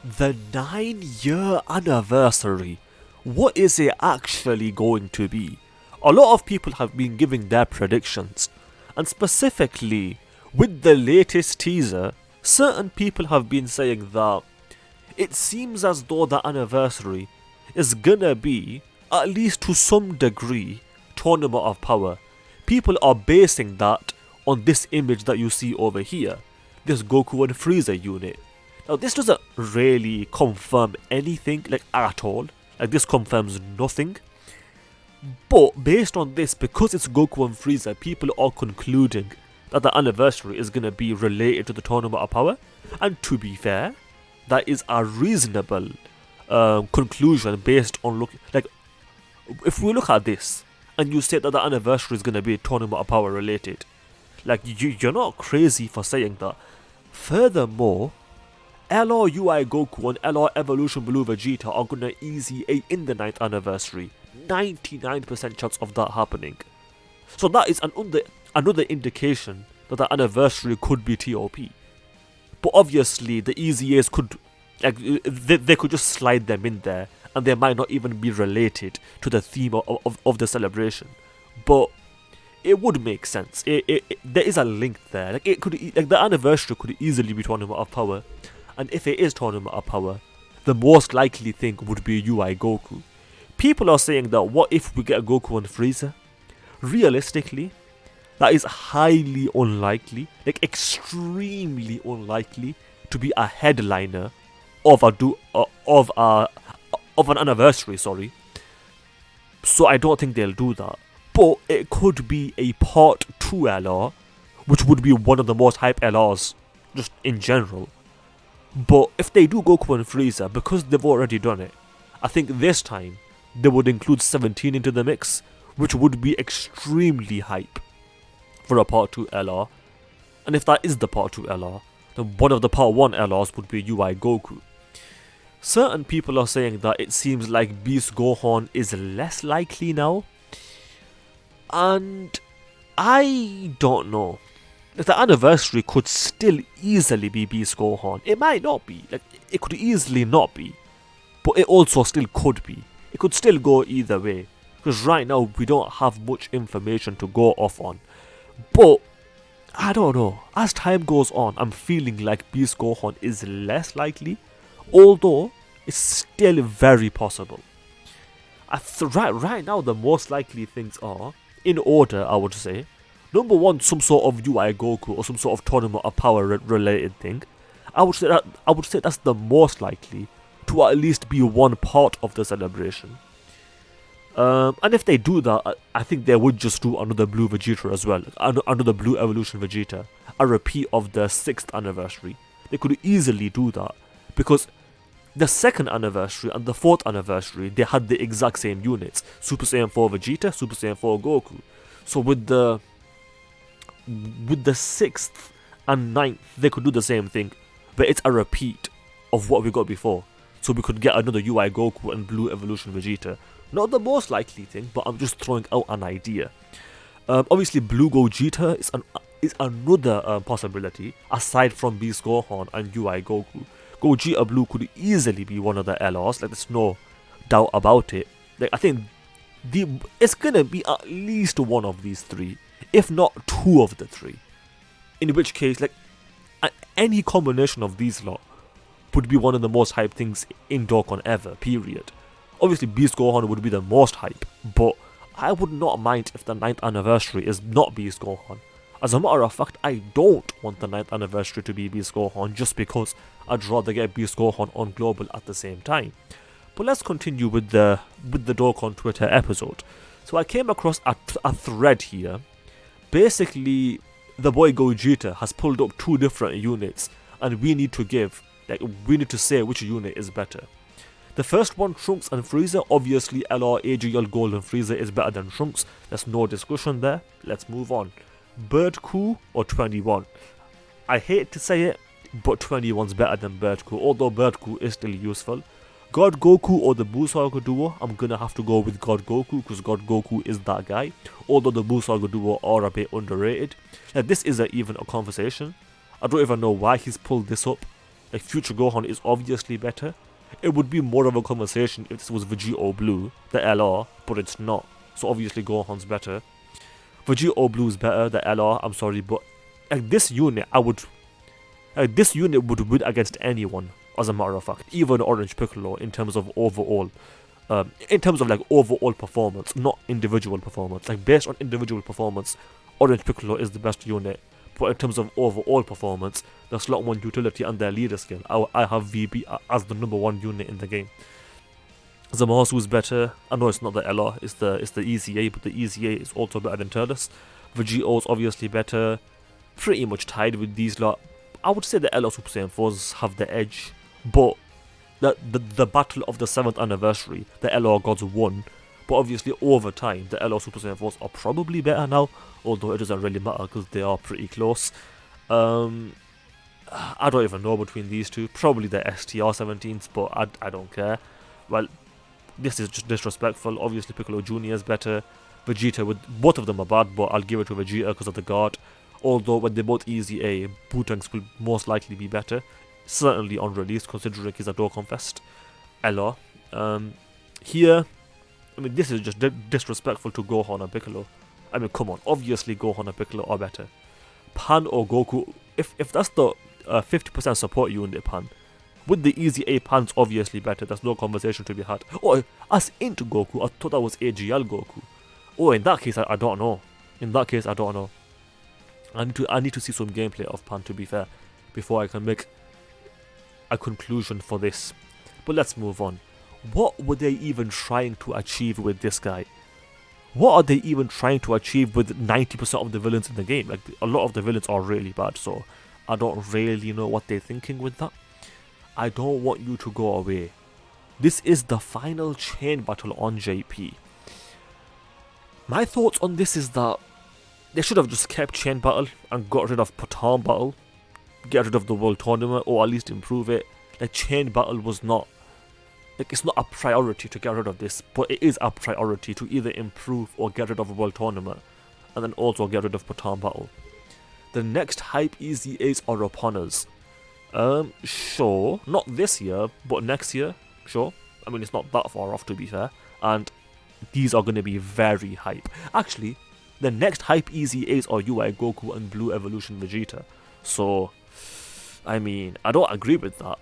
The 9-year anniversary. What is it actually going to be? A lot of people have been giving their predictions, and specifically with the latest teaser, certain people have been saying that it seems as though the anniversary is gonna be, at least to some degree, Tournament of Power. People are basing that on this image that you see over here, this Goku and Frieza unit. Now this doesn't really confirm anything at all, this confirms nothing. But based on this, because it's Goku and Frieza, people are concluding that the anniversary is going to be related to the Tournament of Power. And to be fair, that is a reasonable conclusion based on if we look at this and you say that the anniversary is going to be Tournament of Power related, you're not crazy for saying that. Furthermore, LR UI Goku and LR Evolution Blue Vegeta are gonna easy 8 in the 9th anniversary. 99% chance of that happening. So that is another indication that the anniversary could be TOP. But obviously the easy A's could, they could just slide them in there and they might not even be related to the theme of the celebration. But it would make sense. There is a link there. The anniversary could easily be Tournament of Power. And if it is Tournament of Power, the most likely thing would be UI Goku. People are saying that what if we get a Goku and Frieza? Realistically, that is highly unlikely, extremely unlikely to be a headliner of an anniversary, sorry. So I don't think they'll do that. But it could be a part 2 LR, which would be one of the most hype LRs just in general. But if they do Goku and Frieza, because they've already done it, I think this time they would include 17 into the mix, which would be extremely hype for a part 2 LR. And if that is the part 2 LR, then one of the part 1 LRs would be UI Goku. Certain people are saying that it seems like Beast Gohan is less likely now. And I don't know. The anniversary could still easily be Beast Gohan. It might not be. It could easily not be. But it also still could be. It could still go either way. Because right now we don't have much information to go off on. But I don't know. As time goes on, I'm feeling like Beast Gohan is less likely. Although it's still very possible. Right now the most likely things are, in order I would say, number 1, some sort of UI Goku or some sort of Tournament of Power related thing. I would say that's the most likely to at least be one part of the celebration. And if they do that, I think they would just do another Blue Vegeta as well, another Blue Evolution Vegeta, a repeat of the 6th anniversary. They could easily do that because the 2nd anniversary and the 4th anniversary, they had the exact same units: Super Saiyan 4 Vegeta, Super Saiyan 4 Goku. So with the 6th and 9th, they could do the same thing, but it's a repeat of what we got before. So we could get another UI Goku and Blue Evolution Vegeta. Not the most likely thing, but I'm just throwing out an idea. Obviously, Blue Gogeta is another possibility, aside from Beast Gohan and UI Goku. Gogeta Blue could easily be one of the LRs, there's no doubt about it. I think it's gonna be at least one of these 3. If not 2 of the 3. In which case, any combination of these lot would be one of the most hype things in Dokkan ever, period. Obviously, Beast Gohan would be the most hype, but I would not mind if the 9th anniversary is not Beast Gohan. As a matter of fact, I don't want the 9th anniversary to be Beast Gohan just because I'd rather get Beast Gohan on Global at the same time. But let's continue with the Dokkan Twitter episode. So I came across a thread here. Basically, the boy Gogeta has pulled up 2 different units, and we need to say which unit is better. The first one, Trunks and Frieza. Obviously, LR AGL Golden Frieza is better than Trunks. There's no discussion there. Let's move on. Bird Coup or 21? I hate to say it, but 21's better than Bird Coup, although Bird Coup is still useful. God Goku or the Buu Saga duo, I'm gonna have to go with God Goku because God Goku is that guy, although the Buu Saga duo are a bit underrated. This isn't even a conversation. I don't even know why he's pulled this up, Like, Future Gohan is obviously better. It would be more of a conversation if this was Vegito Blue, the LR, but it's not. So obviously Gohan's better. Vegito Blue's better, the LR, I'm sorry, but like this unit, this unit would win against anyone, as a matter of fact, even Orange Piccolo in terms of overall, overall performance, not individual performance. Like, based on individual performance, Orange Piccolo is the best unit. But in terms of overall performance, their slot 1 utility and their leader skill, I have VB as the number 1 unit in the game. Zamasu is better. I know it's not the LR, it's the EZA, but the EZA is also better than Turles. Vegito's obviously better. Pretty much tied with these lot. I would say the LR Super Saiyan 4s have the edge, but the battle of the 7th anniversary, the LR gods won. But obviously over time, the LR Super Saiyan 4s are probably better now, although it doesn't really matter because they are pretty close. I don't even know between these two. Probably the STR 17s, but I don't care. Well, this is just disrespectful. Obviously Piccolo Jr. is better. Vegeta, both of them are bad, but I'll give it to Vegeta because of the guard. Although when they both easy A, Bootanks will most likely be better. Certainly on release, considering he's a Dokkan Fest. LR. Here, I mean, this is just disrespectful to Gohan and Piccolo. I mean, come on. Obviously Gohan and Piccolo are better. Pan or Goku, if that's the 50% support unit Pan, with the easy A, Pan's obviously better. There's no conversation to be had. Oh, as into Goku, I thought that was AGL Goku. Oh, in that case, I don't know. In that case, I don't know. I need to see some gameplay of Pan, to be fair, before I can make a conclusion for this. But let's move on. What were they even trying to achieve with this guy? What are they even trying to achieve with 90% of the villains in the game? Like, a lot of the villains are really bad, so I don't really know what they're thinking with that. I don't want you to go away. This is the final chain battle on JP. My thoughts on this is that they should have just kept chain battle and got rid of Patan battle. Get rid of the world tournament, or at least improve it. Like, chain battle was not, like, it's not a priority to get rid of this, but it is a priority to either improve or get rid of a world tournament, and then also get rid of Patan battle. The next hype EZAs are upon us. Sure, not this year, but next year, sure. I mean, it's not that far off, to be fair, and these are going to be very hype. Actually, the next hype EZAs are UI Goku and Blue Evolution Vegeta. So, I mean, I don't agree with that.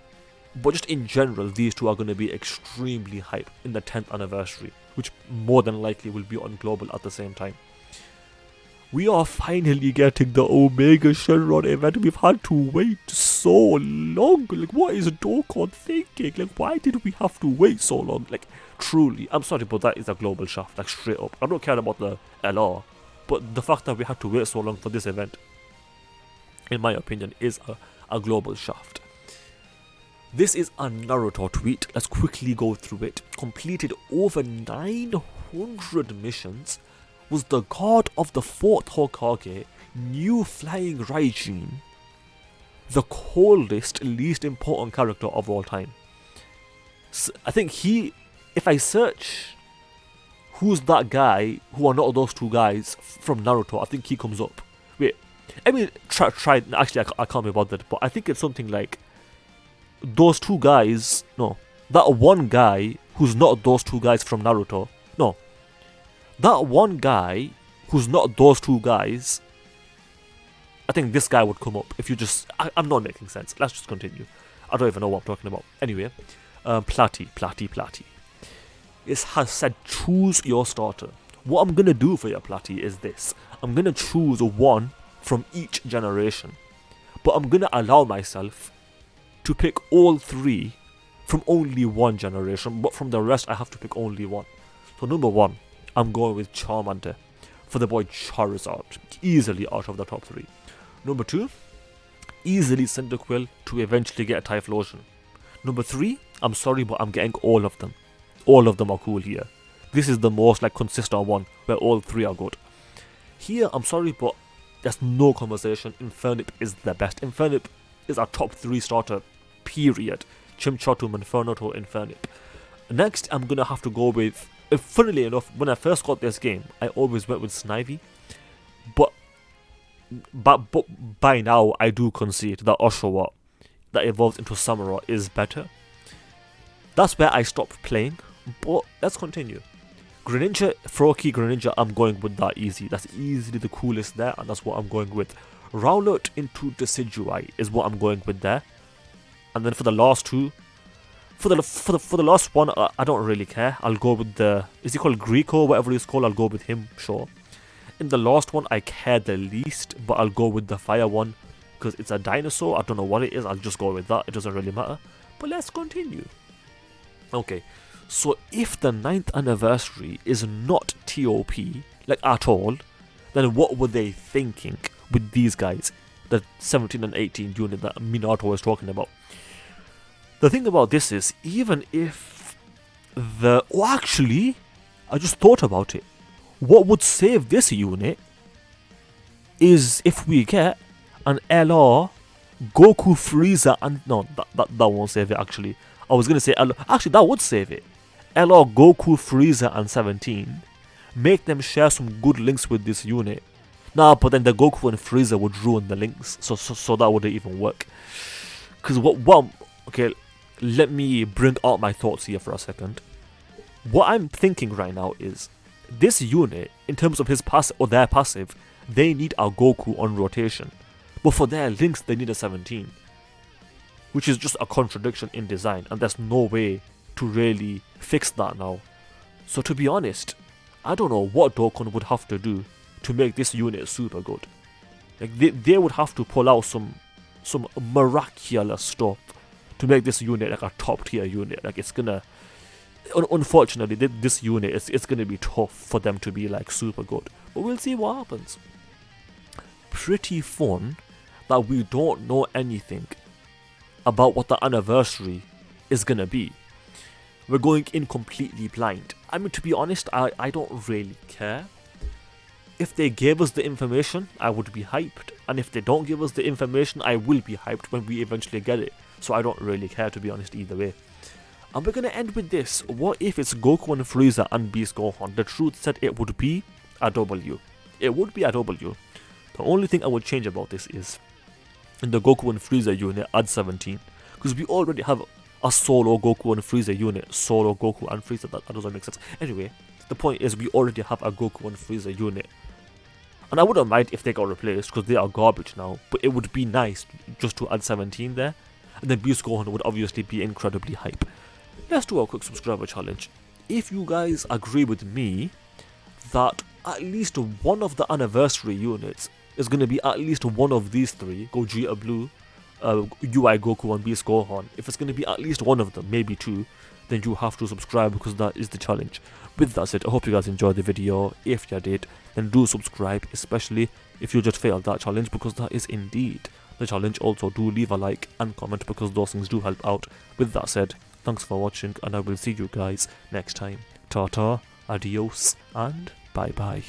But just in general, these two are going to be extremely hype in the 10th anniversary, which more than likely will be on Global at the same time. We are finally getting the Omega Shenron event. We've had to wait so long. Like, what is Dokkan thinking? Like, why did we have to wait so long? Like, truly, I'm sorry, but that is a global shaft. Like, straight up. I don't care about the LR, but the fact that we had to wait so long for this event, in my opinion, is a global shaft. This is a Naruto tweet. Let's quickly go through it. Completed over 900 missions. Was the god of the 4th Hokage, new flying Raijin, the coldest, least important character of all time. So I think if I search who's that guy, who are not those two guys from Naruto, I think he comes up. Wait, I mean, try, actually I can't be bothered, but I think it's something like, those two guys, no, that one guy who's not those two guys from Naruto, no, that one guy who's not those two guys, I think this guy would come up if you just, I'm not making sense, let's just continue. I don't even know what I'm talking about. Anyway, Platy. It has said choose your starter. What I'm going to do for your Platy is this. I'm going to choose one from each generation, but I'm going to allow myself to pick all 3 from only one generation, but from the rest I have to pick only one. So number 1, I'm going with Charmander for the boy Charizard, easily out of the top 3. Number 2, easily Cyndaquil to eventually get a Typhlosion. Number 3, I'm sorry, but I'm getting all of them. All of them are cool here. This is the most like consistent one where all 3 are good. Here, I'm sorry, but there's no conversation. Infernip is the best. Infernip is our top 3 starter, period. Chimchar Inferno to Infernip. Next, I'm gonna have to go with, funnily enough, when I first got this game, I always went with Snivy. But by now, I do concede that Oshawa that evolves into Samura is better. That's where I stopped playing, but let's continue. Greninja, Froakie Greninja, I'm going with that easy. That's easily the coolest there, and that's what I'm going with. Rowlet into Decidueye is what I'm going with there. And then for the last two, for the last one, I don't really care. I'll go with the, is he called Greeko, whatever he's called, I'll go with him, sure. In the last one, I care the least, but I'll go with the fire one, because it's a dinosaur. I don't know what it is, I'll just go with that, it doesn't really matter. But let's continue. Okay, so if the 9th anniversary is not TOP, like at all, then what were they thinking with these guys? The 17 and 18 unit that Minato was talking about. The thing about this is, even if the... Oh, actually, I just thought about it. What would save this unit is if we get an LR, Goku, Frieza, and... No, that won't save it, actually. I was going to say LR... Actually, that would save it. LR, Goku, Frieza, and 17. Make them share some good links with this unit. Nah, but then the Goku and Frieza would ruin the links, so that wouldn't even work. Because okay, let me bring out my thoughts here for a second. What I'm thinking right now is, this unit, in terms of his passive or their passive, they need a Goku on rotation. But for their links, they need a 17. Which is just a contradiction in design, and there's no way to really fix that now. So to be honest, I don't know what Dokkan would have to do to make this unit super good. Like they would have to pull out some miraculous stuff to make this unit like a top tier unit. Like it's gonna, unfortunately, this unit it's gonna be tough for them to be like super good. But we'll see what happens. Pretty fun that we don't know anything about what the anniversary is gonna be. We're going in completely blind. I mean, to be honest, I don't really care. If they gave us the information, I would be hyped. And if they don't give us the information, I will be hyped when we eventually get it. So I don't really care, to be honest, either way. And we're going to end with this. What if it's Goku and Frieza and Beast Gohan? The truth said it would be a W. It would be a W. The only thing I would change about this is, in the Goku and Frieza unit, add 17. Because we already have a solo Goku and Frieza unit. Solo Goku and Frieza, that doesn't make sense. Anyway, the point is we already have a Goku and Frieza unit. And I wouldn't mind if they got replaced, because they are garbage now. But it would be nice just to add 17 there. And then Beast Gohan would obviously be incredibly hype. Let's do a quick subscriber challenge. If you guys agree with me that at least one of the anniversary units is going to be at least one of these three, Gogeta Blue, UI Goku and Beast Gohan, if it's going to be at least one of them, maybe two, then you have to subscribe, because that is the challenge. With that said, I hope you guys enjoyed the video. If you did, then do subscribe, especially if you just failed that challenge, because that is indeed the challenge. Also, do leave a like and comment, because those things do help out. With that said, thanks for watching, and I will see you guys next time. Ta-ta, adios, and bye-bye.